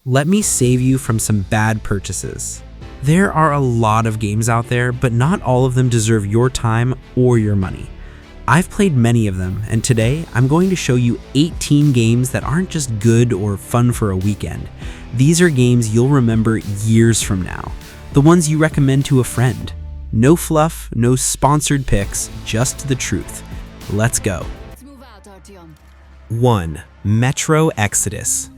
Let me save you from some bad purchases. There are a lot of games out there, but not all of them deserve your time or your money. I've played many of them, and today I'm going to show you 18 games that aren't just good or fun for a weekend. These are games you'll remember years from now, the ones you recommend to a friend. No fluff, no sponsored picks, just the truth. Let's go. 1. Metro Exodus.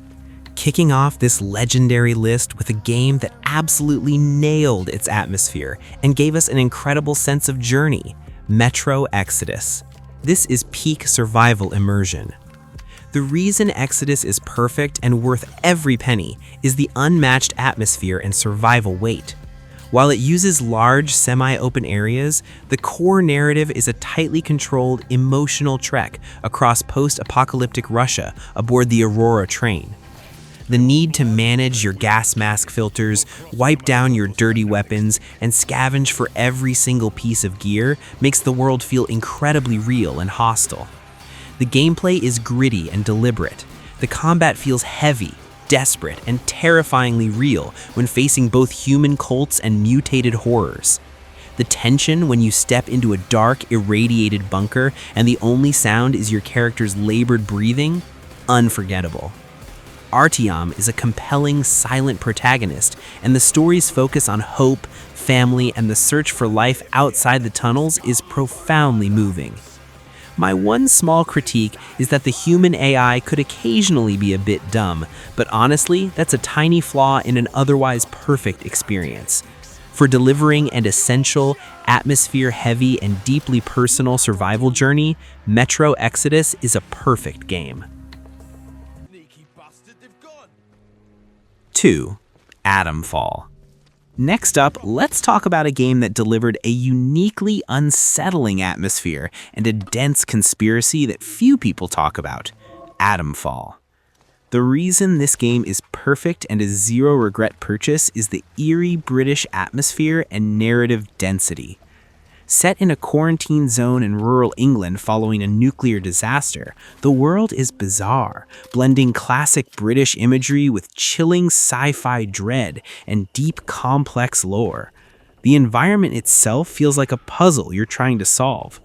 Kicking off this legendary list with a game that absolutely nailed its atmosphere and gave us an incredible sense of journey. Metro Exodus. This is peak survival immersion. The reason Exodus is perfect and worth every penny is the unmatched atmosphere and survival weight. While it uses large, semi-open areas, the core narrative is a tightly controlled, emotional trek across post-apocalyptic Russia aboard the Aurora train. The need to manage your gas mask filters, wipe down your dirty weapons, and scavenge for every single piece of gear makes the world feel incredibly real and hostile. The gameplay is gritty and deliberate. The combat feels heavy, desperate, and terrifyingly real when facing both human cults and mutated horrors. The tension when you step into a dark, irradiated bunker and the only sound is your character's labored breathing, unforgettable. Artyom is a compelling, silent protagonist, and the story's focus on hope, family, and the search for life outside the tunnels is profoundly moving. My one small critique is that the human AI could occasionally be a bit dumb, but honestly, that's a tiny flaw in an otherwise perfect experience. For delivering an essential, atmosphere-heavy, and deeply personal survival journey, Metro Exodus is a perfect game. 2. Atomfall. Next up, let's talk about a game that delivered a uniquely unsettling atmosphere and a dense conspiracy that few people talk about, Atomfall. The reason this game is perfect and a zero-regret purchase is the eerie British atmosphere and narrative density. Set in a quarantine zone in rural England following a nuclear disaster, the world is bizarre, blending classic British imagery with chilling sci-fi dread and deep, complex lore. The environment itself feels like a puzzle you're trying to solve.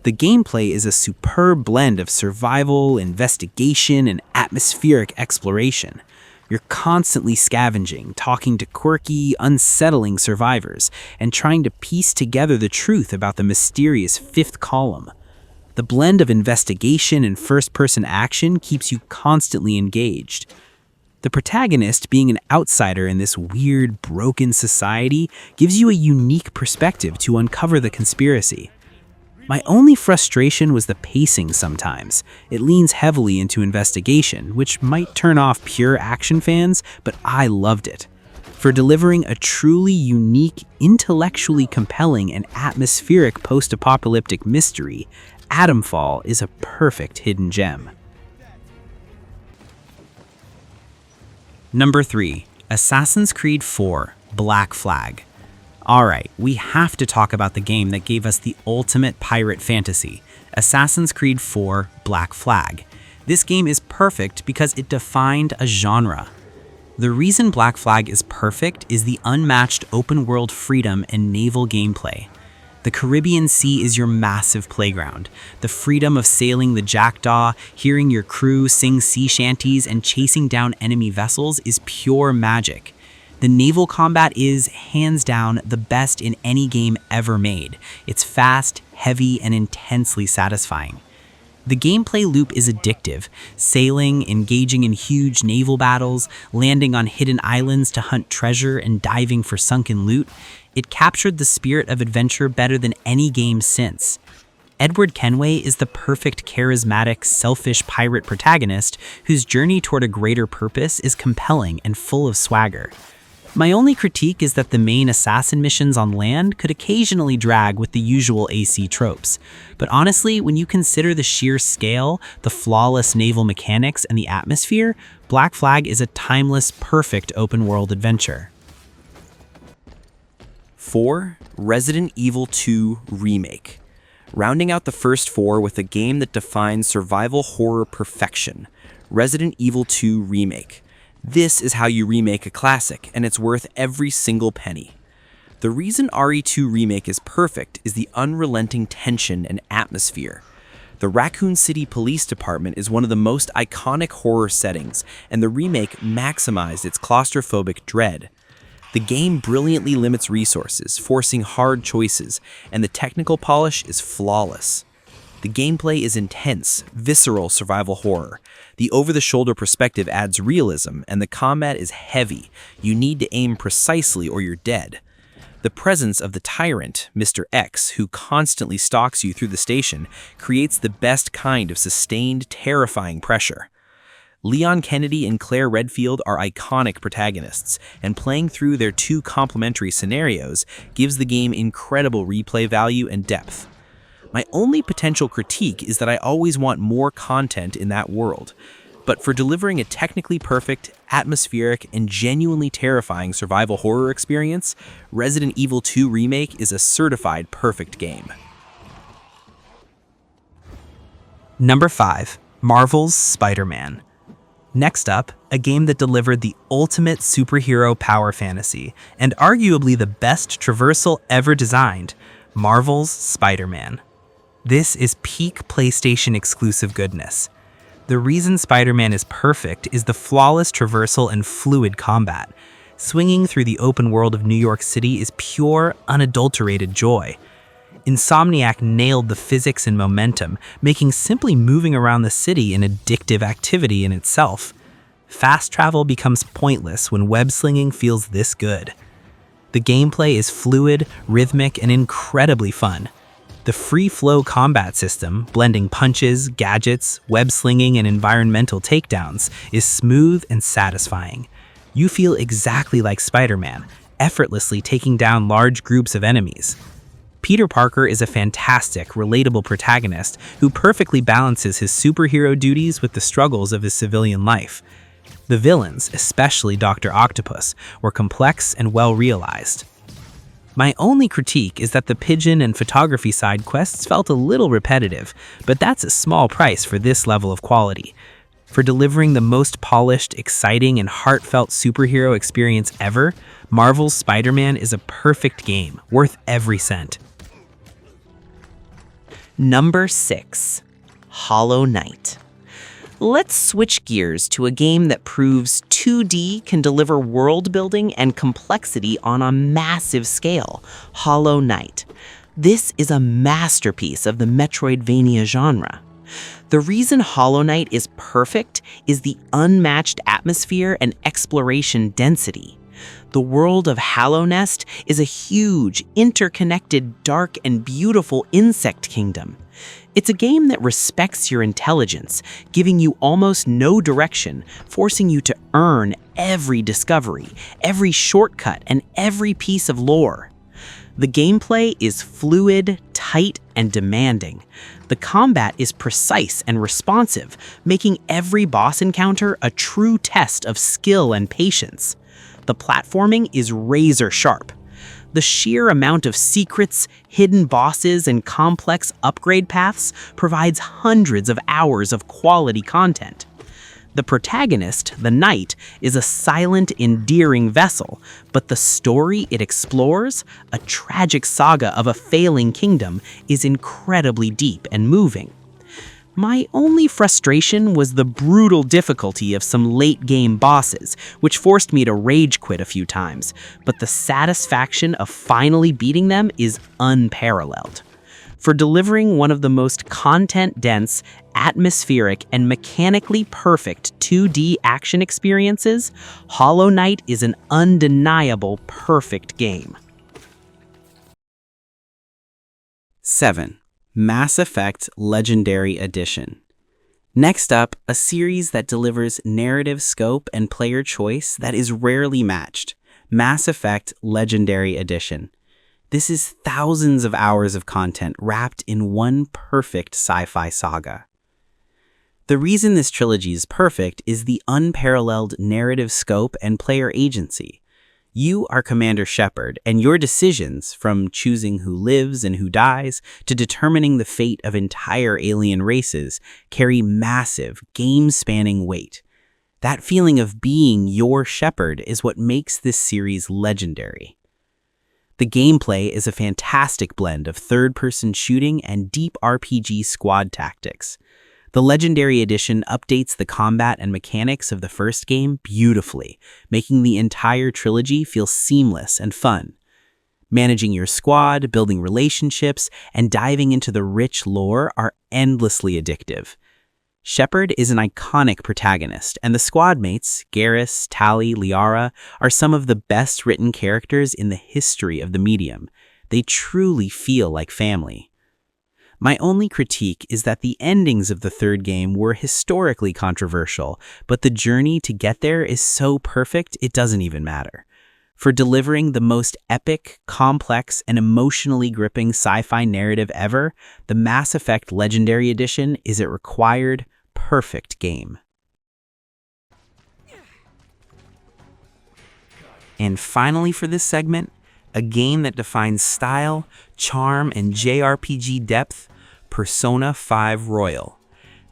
The gameplay is a superb blend of survival, investigation, and atmospheric exploration. You're constantly scavenging, talking to quirky, unsettling survivors, and trying to piece together the truth about the mysterious fifth column. The blend of investigation and first-person action keeps you constantly engaged. The protagonist, being an outsider in this weird, broken society, gives you a unique perspective to uncover the conspiracy. My only frustration was the pacing sometimes. It leans heavily into investigation, which might turn off pure action fans, but I loved it. For delivering a truly unique, intellectually compelling, and atmospheric post-apocalyptic mystery, Atomfall is a perfect hidden gem. Number 3. Assassin's Creed 4: Black Flag. Alright, we have to talk about the game that gave us the ultimate pirate fantasy, Assassin's Creed 4: Black Flag. This game is perfect because it defined a genre. The reason Black Flag is perfect is the unmatched open-world freedom and naval gameplay. The Caribbean Sea is your massive playground. The freedom of sailing the Jackdaw, hearing your crew sing sea shanties, and chasing down enemy vessels is pure magic. The naval combat is, hands down, the best in any game ever made. It's fast, heavy, and intensely satisfying. The gameplay loop is addictive, sailing, engaging in huge naval battles, landing on hidden islands to hunt treasure, and diving for sunken loot. It captured the spirit of adventure better than any game since. Edward Kenway is the perfect charismatic, selfish pirate protagonist whose journey toward a greater purpose is compelling and full of swagger. My only critique is that the main assassin missions on land could occasionally drag with the usual AC tropes. But honestly, when you consider the sheer scale, the flawless naval mechanics, and the atmosphere, Black Flag is a timeless, perfect open-world adventure. 4. Resident Evil 2 Remake. Rounding out the first 4 with a game that defines survival horror perfection, Resident Evil 2 Remake. This is how you remake a classic, and it's worth every single penny. The reason RE2 Remake is perfect is the unrelenting tension and atmosphere. The Raccoon City Police Department is one of the most iconic horror settings, and the remake maximized its claustrophobic dread. The game brilliantly limits resources, forcing hard choices, and the technical polish is flawless. The gameplay is intense, visceral survival horror. The over-the-shoulder perspective adds realism, and the combat is heavy. You need to aim precisely or you're dead. The presence of the tyrant, Mr. X, who constantly stalks you through the station, creates the best kind of sustained, terrifying pressure. Leon Kennedy and Claire Redfield are iconic protagonists, and playing through their two complementary scenarios gives the game incredible replay value and depth. My only potential critique is that I always want more content in that world. But for delivering a technically perfect, atmospheric, and genuinely terrifying survival horror experience, Resident Evil 2 Remake is a certified perfect game. Number 5. Marvel's Spider-Man. Next up, a game that delivered the ultimate superhero power fantasy, and arguably the best traversal ever designed, Marvel's Spider-Man. This is peak PlayStation exclusive goodness. The reason Spider-Man is perfect is the flawless traversal and fluid combat. Swinging through the open world of New York City is pure, unadulterated joy. Insomniac nailed the physics and momentum, making simply moving around the city an addictive activity in itself. Fast travel becomes pointless when web-slinging feels this good. The gameplay is fluid, rhythmic, and incredibly fun. The free-flow combat system, blending punches, gadgets, web-slinging, and environmental takedowns, is smooth and satisfying. You feel exactly like Spider-Man, effortlessly taking down large groups of enemies. Peter Parker is a fantastic, relatable protagonist who perfectly balances his superhero duties with the struggles of his civilian life. The villains, especially Dr. Octopus, were complex and well-realized. My only critique is that the pigeon and photography side quests felt a little repetitive, but that's a small price for this level of quality. For delivering the most polished, exciting, and heartfelt superhero experience ever, Marvel's Spider-Man is a perfect game, worth every cent. Number 6. Hollow Knight. Let's switch gears to a game that proves 2D can deliver world building and complexity on a massive scale, Hollow Knight. This is a masterpiece of the Metroidvania genre. The reason Hollow Knight is perfect is the unmatched atmosphere and exploration density. The world of Hallownest is a huge, interconnected, dark, and beautiful insect kingdom. It's a game that respects your intelligence, giving you almost no direction, forcing you to earn every discovery, every shortcut, and every piece of lore. The gameplay is fluid, tight, and demanding. The combat is precise and responsive, making every boss encounter a true test of skill and patience. The platforming is razor sharp. The sheer amount of secrets, hidden bosses, and complex upgrade paths provides hundreds of hours of quality content. The protagonist, the knight, is a silent, endearing vessel, but the story it explores, a tragic saga of a failing kingdom, is incredibly deep and moving. My only frustration was the brutal difficulty of some late-game bosses, which forced me to rage quit a few times, but the satisfaction of finally beating them is unparalleled. For delivering one of the most content-dense, atmospheric, and mechanically perfect 2D action experiences, Hollow Knight is an undeniable perfect game. 7. Mass Effect Legendary Edition. Next up, a series that delivers narrative scope and player choice that is rarely matched. Mass Effect Legendary Edition. This is thousands of hours of content wrapped in one perfect sci-fi saga. The reason this trilogy is perfect is the unparalleled narrative scope and player agency. You are Commander Shepard, and your decisions, from choosing who lives and who dies to determining the fate of entire alien races, carry massive, game-spanning weight. That feeling of being your shepherd is what makes this series legendary. The gameplay is a fantastic blend of third-person shooting and deep RPG squad tactics. The Legendary Edition updates the combat and mechanics of the first game beautifully, making the entire trilogy feel seamless and fun. Managing your squad, building relationships, and diving into the rich lore are endlessly addictive. Shepard is an iconic protagonist, and the squad mates, Garrus, Tali, Liara, are some of the best written characters in the history of the medium. They truly feel like family. My only critique is that the endings of the third game were historically controversial, but the journey to get there is so perfect it doesn't even matter. For delivering the most epic, complex, and emotionally gripping sci-fi narrative ever, the Mass Effect Legendary Edition is a required, perfect game. And finally for this segment, a game that defines style, charm, and JRPG depth, Persona 5 Royal.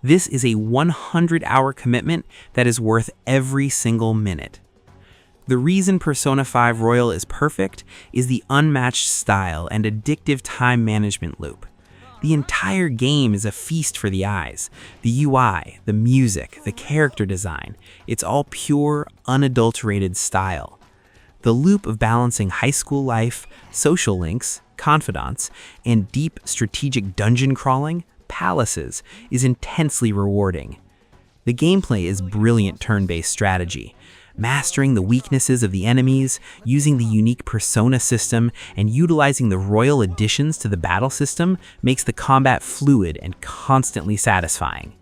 This is a 100-hour commitment that is worth every single minute. The reason Persona 5 Royal is perfect is the unmatched style and addictive time management loop. The entire game is a feast for the eyes. The UI, the music, the character design, it's all pure, unadulterated style. The loop of balancing high school life, social links, confidants, and deep strategic dungeon crawling, palaces, is intensely rewarding. The gameplay is brilliant turn-based strategy. Mastering the weaknesses of the enemies, using the unique persona system, and utilizing the royal additions to the battle system makes the combat fluid and constantly satisfying.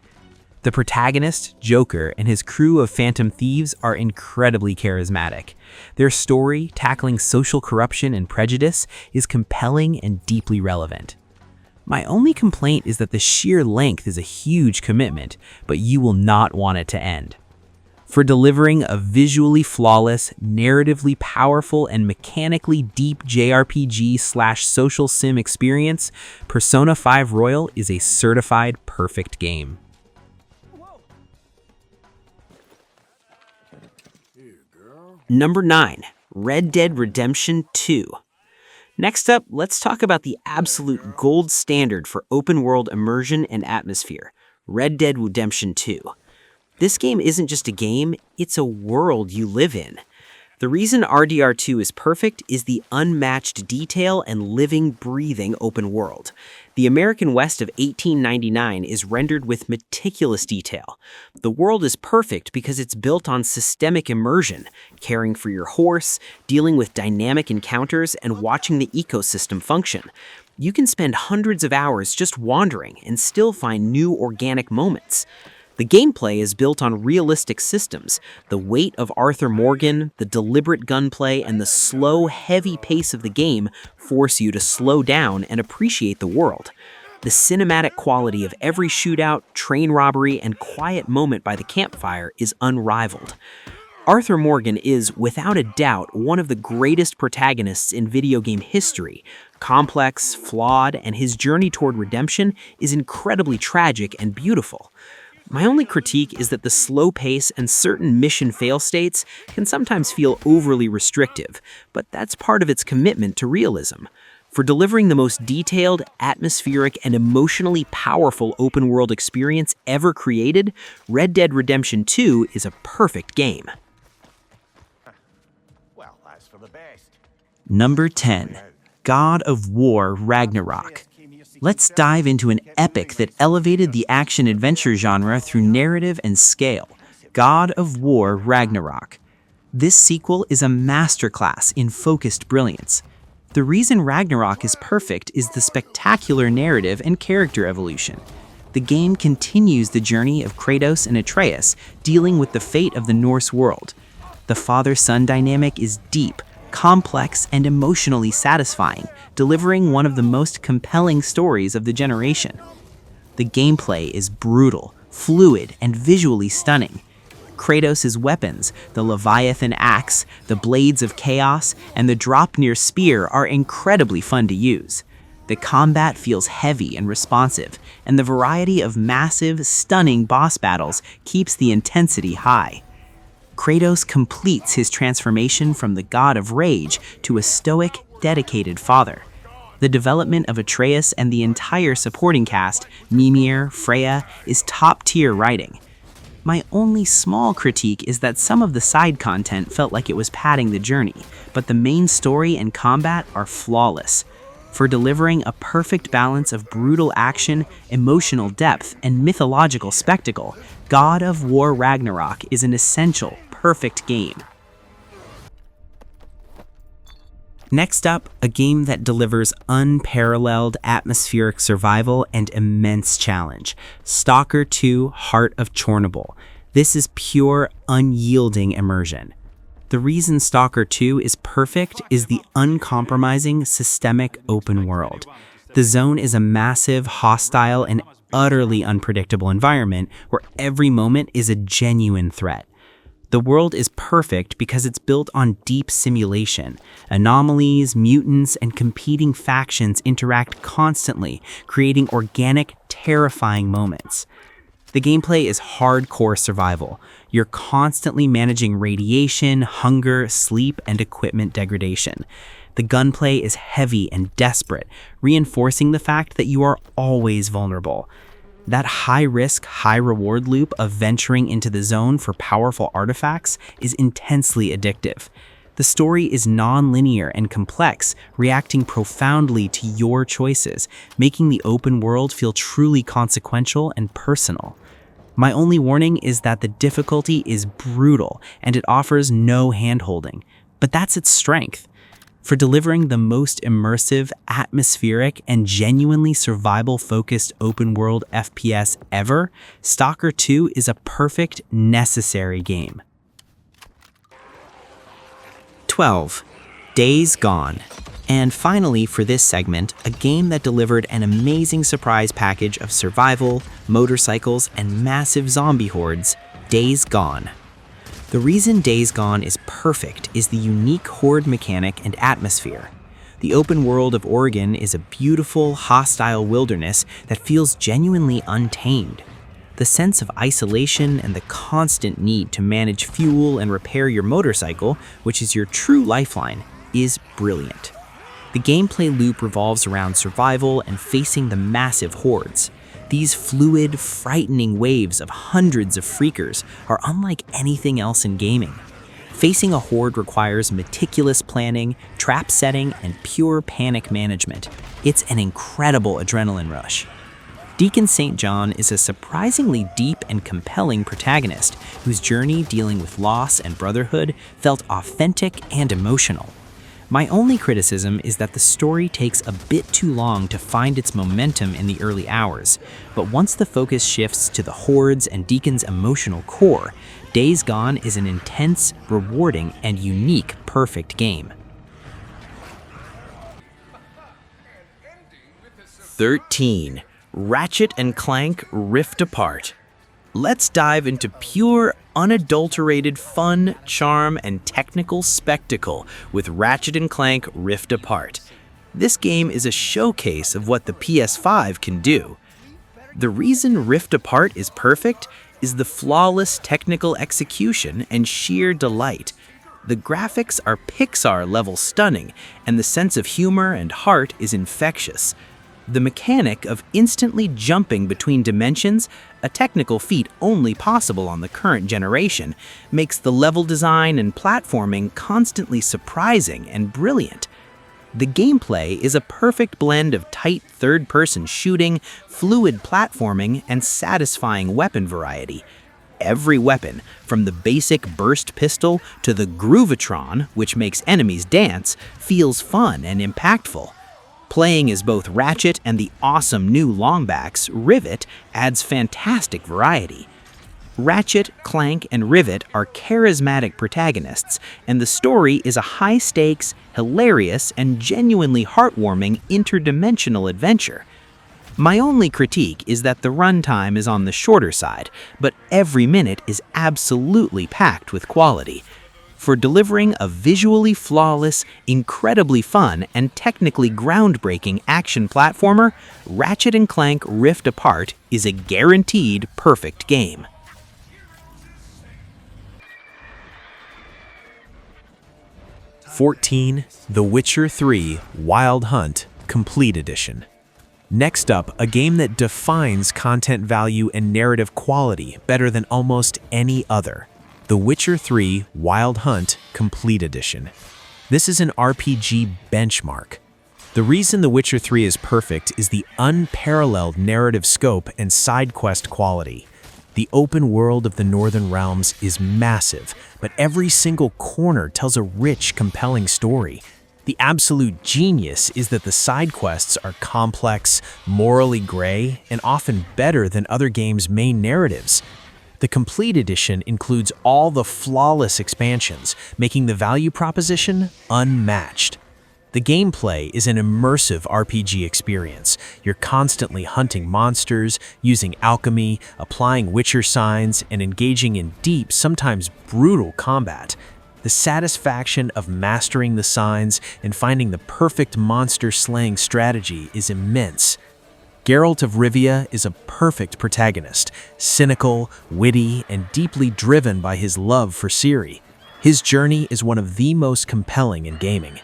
The protagonist, Joker, and his crew of phantom thieves are incredibly charismatic. Their story, tackling social corruption and prejudice, is compelling and deeply relevant. My only complaint is that the sheer length is a huge commitment, but you will not want it to end. For delivering a visually flawless, narratively powerful, and mechanically deep JRPG/social sim experience, Persona 5 Royal is a certified perfect game. Number 9, Red Dead Redemption 2. Next up, let's talk about the absolute gold standard for open-world immersion and atmosphere, Red Dead Redemption 2. This game isn't just a game, it's a world you live in. The reason RDR2 is perfect is the unmatched detail and living, breathing open world. The American West of 1899 is rendered with meticulous detail. The world is perfect because it's built on systemic immersion, caring for your horse, dealing with dynamic encounters, and watching the ecosystem function. You can spend hundreds of hours just wandering and still find new organic moments. The gameplay is built on realistic systems. The weight of Arthur Morgan, the deliberate gunplay, and the slow, heavy pace of the game force you to slow down and appreciate the world. The cinematic quality of every shootout, train robbery, and quiet moment by the campfire is unrivaled. Arthur Morgan is, without a doubt, one of the greatest protagonists in video game history. Complex, flawed, and his journey toward redemption is incredibly tragic and beautiful. My only critique is that the slow pace and certain mission fail states can sometimes feel overly restrictive, but that's part of its commitment to realism. For delivering the most detailed, atmospheric, and emotionally powerful open-world experience ever created, Red Dead Redemption 2 is a perfect game. Well, that's for the best. Number 10, God of War Ragnarok. Let's dive into an epic that elevated the action-adventure genre through narrative and scale, God of War Ragnarok. This sequel is a masterclass in focused brilliance. The reason Ragnarok is perfect is the spectacular narrative and character evolution. The game continues the journey of Kratos and Atreus, dealing with the fate of the Norse world. The father-son dynamic is deep, complex, and emotionally satisfying, delivering one of the most compelling stories of the generation. The gameplay is brutal, fluid, and visually stunning. Kratos' weapons, the Leviathan axe, the Blades of Chaos, and the Draupnir spear are incredibly fun to use. The combat feels heavy and responsive, and the variety of massive, stunning boss battles keeps the intensity high. Kratos completes his transformation from the god of rage to a stoic, dedicated father. The development of Atreus and the entire supporting cast, Mimir, Freya, is top-tier writing. My only small critique is that some of the side content felt like it was padding the journey, but the main story and combat are flawless. For delivering a perfect balance of brutal action, emotional depth, and mythological spectacle, God of War Ragnarok is an essential, perfect game. Next up, a game that delivers unparalleled atmospheric survival and immense challenge, S.T.A.L.K.E.R 2 Heart of Chornobyl. This is pure, unyielding immersion. The reason S.T.A.L.K.E.R 2 is perfect is the uncompromising, systemic open world. The zone is a massive, hostile, and utterly unpredictable environment where every moment is a genuine threat. The world is perfect because it's built on deep simulation. Anomalies, mutants, and competing factions interact constantly, creating organic, terrifying moments. The gameplay is hardcore survival. You're constantly managing radiation, hunger, sleep, and equipment degradation. The gunplay is heavy and desperate, reinforcing the fact that you are always vulnerable. That high-risk, high-reward loop of venturing into the zone for powerful artifacts is intensely addictive. The story is non-linear and complex, reacting profoundly to your choices, making the open world feel truly consequential and personal. My only warning is that the difficulty is brutal and it offers no hand-holding, but that's its strength. For delivering the most immersive, atmospheric, and genuinely survival-focused open-world FPS ever, S.T.A.L.K.E.R 2 is a perfect, necessary game. 12. Days Gone. And finally, for this segment, a game that delivered an amazing surprise package of survival, motorcycles, and massive zombie hordes, Days Gone. The reason Days Gone is perfect is the unique horde mechanic and atmosphere. The open world of Oregon is a beautiful, hostile wilderness that feels genuinely untamed. The sense of isolation and the constant need to manage fuel and repair your motorcycle, which is your true lifeline, is brilliant. The gameplay loop revolves around survival and facing the massive hordes. These fluid, frightening waves of hundreds of freakers are unlike anything else in gaming. Facing a horde requires meticulous planning, trap setting, and pure panic management. It's an incredible adrenaline rush. Deacon St. John is a surprisingly deep and compelling protagonist whose journey dealing with loss and brotherhood felt authentic and emotional. My only criticism is that the story takes a bit too long to find its momentum in the early hours, but once the focus shifts to the hordes and Deacon's emotional core, Days Gone is an intense, rewarding, and unique perfect game. 13. Ratchet and Clank Rift Apart. Let's dive into pure, unadulterated fun, charm, and technical spectacle with Ratchet and Clank Rift Apart. This game is a showcase of what the PS5 can do. The reason Rift Apart is perfect is the flawless technical execution and sheer delight. The graphics are Pixar-level stunning, and the sense of humor and heart is infectious. The mechanic of instantly jumping between dimensions, a technical feat only possible on the current generation, makes the level design and platforming constantly surprising and brilliant. The gameplay is a perfect blend of tight third-person shooting, fluid platforming, and satisfying weapon variety. Every weapon, from the basic burst pistol to the Groovatron, which makes enemies dance, feels fun and impactful. Playing as both Ratchet and the awesome new longbacks, Rivet, adds fantastic variety. Ratchet, Clank, and Rivet are charismatic protagonists, and the story is a high-stakes, hilarious, and genuinely heartwarming interdimensional adventure. My only critique is that the runtime is on the shorter side, but every minute is absolutely packed with quality. For delivering a visually flawless, incredibly fun, and technically groundbreaking action platformer, Ratchet and Clank Rift Apart is a guaranteed perfect game. 14. The Witcher 3 Wild Hunt Complete Edition. Next up, a game that defines content value and narrative quality better than almost any other. The Witcher 3 Wild Hunt Complete Edition. This is an RPG benchmark. The reason The Witcher 3 is perfect is the unparalleled narrative scope and side quest quality. The open world of the Northern Realms is massive, but every single corner tells a rich, compelling story. The absolute genius is that the side quests are complex, morally gray, and often better than other games' main narratives. The Complete Edition includes all the flawless expansions, making the value proposition unmatched. The gameplay is an immersive RPG experience. You're constantly hunting monsters, using alchemy, applying Witcher signs, and engaging in deep, sometimes brutal combat. The satisfaction of mastering the signs and finding the perfect monster-slaying strategy is immense. Geralt of Rivia is a perfect protagonist, cynical, witty, and deeply driven by his love for Ciri. His journey is one of the most compelling in gaming.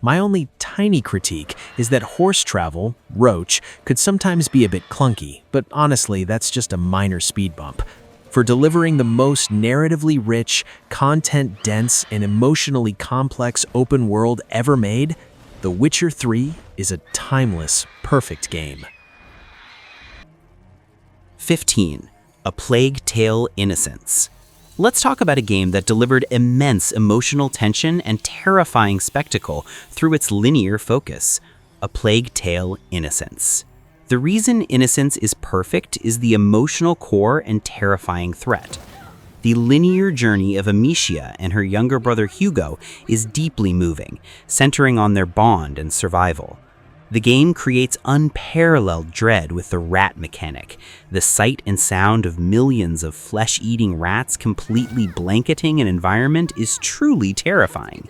My only tiny critique is that horse travel, Roach, could sometimes be a bit clunky, but honestly, that's just a minor speed bump. For delivering the most narratively rich, content-dense, and emotionally complex open world ever made, The Witcher 3 is a timeless, perfect game. 15. A Plague Tale: Innocence. Let's talk about a game that delivered immense emotional tension and terrifying spectacle through its linear focus. A Plague Tale: Innocence. The reason Innocence is perfect is the emotional core and terrifying threat. The linear journey of Amicia and her younger brother Hugo is deeply moving, centering on their bond and survival. The game creates unparalleled dread with the rat mechanic, the sight and sound of millions of flesh-eating rats completely blanketing an environment is truly terrifying.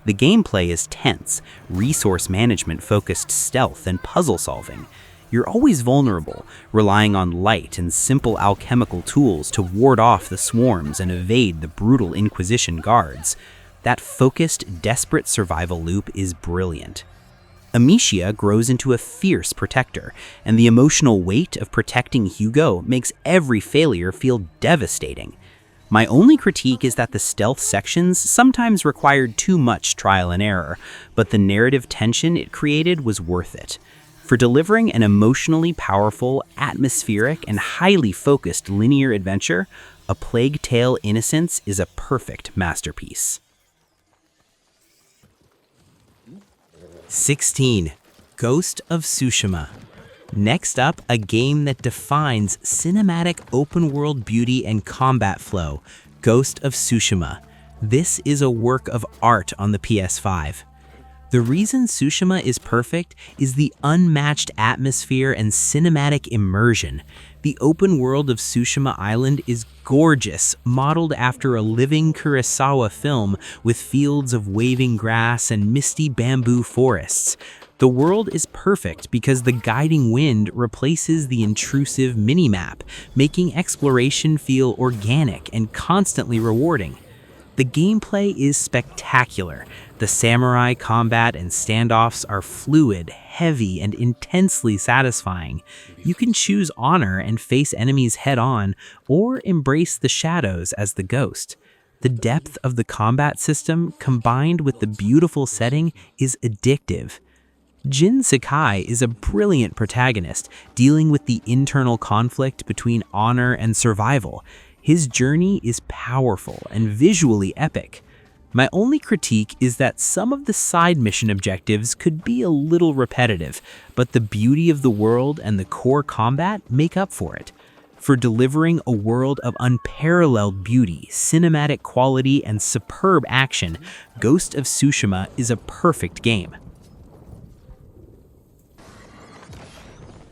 The gameplay is tense, resource management-focused stealth and puzzle solving. You're always vulnerable, relying on light and simple alchemical tools to ward off the swarms and evade the brutal Inquisition guards. That focused, desperate survival loop is brilliant. Amicia grows into a fierce protector, and the emotional weight of protecting Hugo makes every failure feel devastating. My only critique is that the stealth sections sometimes required too much trial and error, but the narrative tension it created was worth it. For delivering an emotionally powerful, atmospheric, and highly focused linear adventure, A Plague Tale: Innocence is a perfect masterpiece. 16. Ghost of Tsushima. Next up, a game that defines cinematic open-world beauty and combat flow, Ghost of Tsushima. This is a work of art on the PS5. The reason Tsushima is perfect is the unmatched atmosphere and cinematic immersion. The open world of Tsushima Island is gorgeous, modeled after a living Kurosawa film with fields of waving grass and misty bamboo forests. The world is perfect because the guiding wind replaces the intrusive minimap, making exploration feel organic and constantly rewarding. The gameplay is spectacular. The samurai combat and standoffs are fluid, heavy, and intensely satisfying. You can choose honor and face enemies head-on, or embrace the shadows as the ghost. The depth of the combat system, combined with the beautiful setting, is addictive. Jin Sakai is a brilliant protagonist, dealing with the internal conflict between honor and survival. His journey is powerful and visually epic. My only critique is that some of the side mission objectives could be a little repetitive, but the beauty of the world and the core combat make up for it. For delivering a world of unparalleled beauty, cinematic quality, and superb action, Ghost of Tsushima is a perfect game.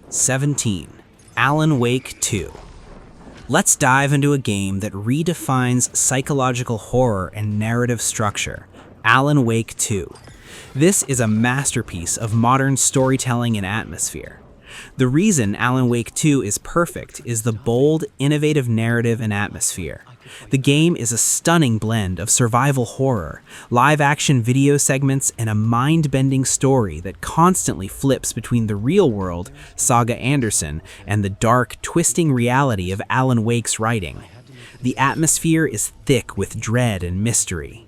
17. Alan Wake 2. Let's dive into a game that redefines psychological horror and narrative structure, Alan Wake 2. This is a masterpiece of modern storytelling and atmosphere. The reason Alan Wake 2 is perfect is the bold, innovative narrative and atmosphere. The game is a stunning blend of survival horror, live-action video segments, and a mind-bending story that constantly flips between the real world, Saga Anderson, and the dark, twisting reality of Alan Wake's writing. The atmosphere is thick with dread and mystery.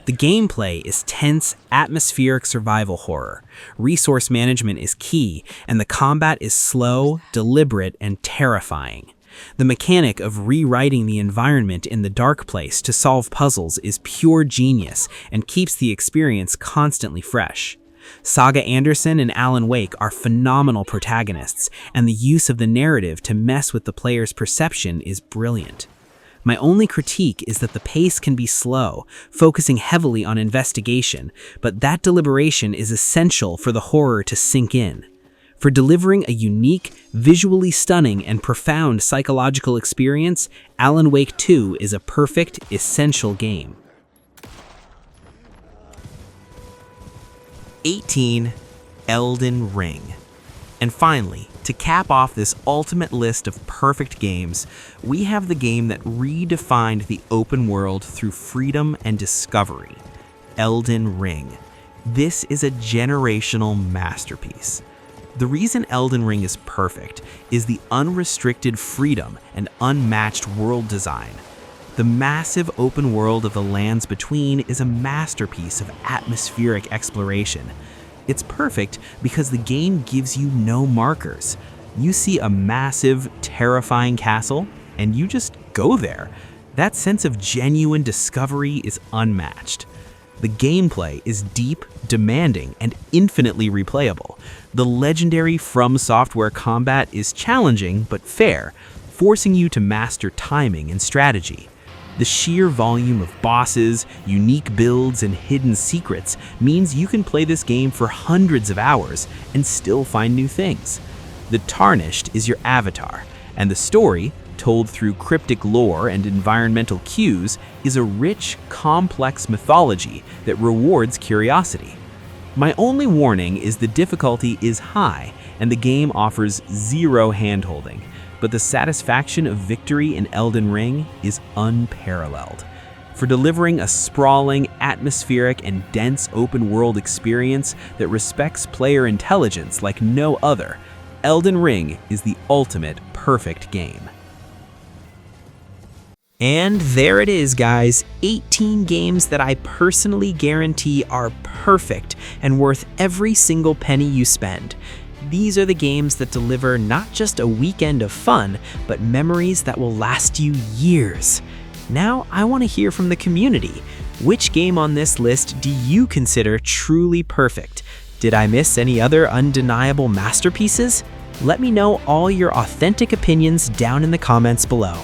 The gameplay is tense, atmospheric survival horror. Resource management is key, and the combat is slow, deliberate, and terrifying. The mechanic of rewriting the environment in the dark place to solve puzzles is pure genius and keeps the experience constantly fresh. Saga Anderson and Alan Wake are phenomenal protagonists, and the use of the narrative to mess with the player's perception is brilliant. My only critique is that the pace can be slow, focusing heavily on investigation, but that deliberation is essential for the horror to sink in. For delivering a unique, visually stunning, and profound psychological experience, Alan Wake 2 is a perfect, essential game. 18. Elden Ring. And finally, to cap off this ultimate list of perfect games, we have the game that redefined the open world through freedom and discovery, Elden Ring. This is a generational masterpiece. The reason Elden Ring is perfect is the unrestricted freedom and unmatched world design. The massive open world of the lands between is a masterpiece of atmospheric exploration. It's perfect because the game gives you no markers. You see a massive, terrifying castle, and you just go there. That sense of genuine discovery is unmatched. The gameplay is deep, demanding, and infinitely replayable. The legendary From Software combat is challenging but fair, forcing you to master timing and strategy. The sheer volume of bosses, unique builds, and hidden secrets means you can play this game for hundreds of hours and still find new things. The Tarnished is your avatar, and the story, told through cryptic lore and environmental cues, is a rich, complex mythology that rewards curiosity. My only warning is the difficulty is high, and the game offers zero handholding. But the satisfaction of victory in Elden Ring is unparalleled. For delivering a sprawling, atmospheric, and dense open-world experience that respects player intelligence like no other, Elden Ring is the ultimate perfect game. And there it is, guys. 18 games that I personally guarantee are perfect and worth every single penny you spend. These are the games that deliver not just a weekend of fun, but memories that will last you years. Now, I want to hear from the community. Which game on this list do you consider truly perfect? Did I miss any other undeniable masterpieces? Let me know all your authentic opinions down in the comments below.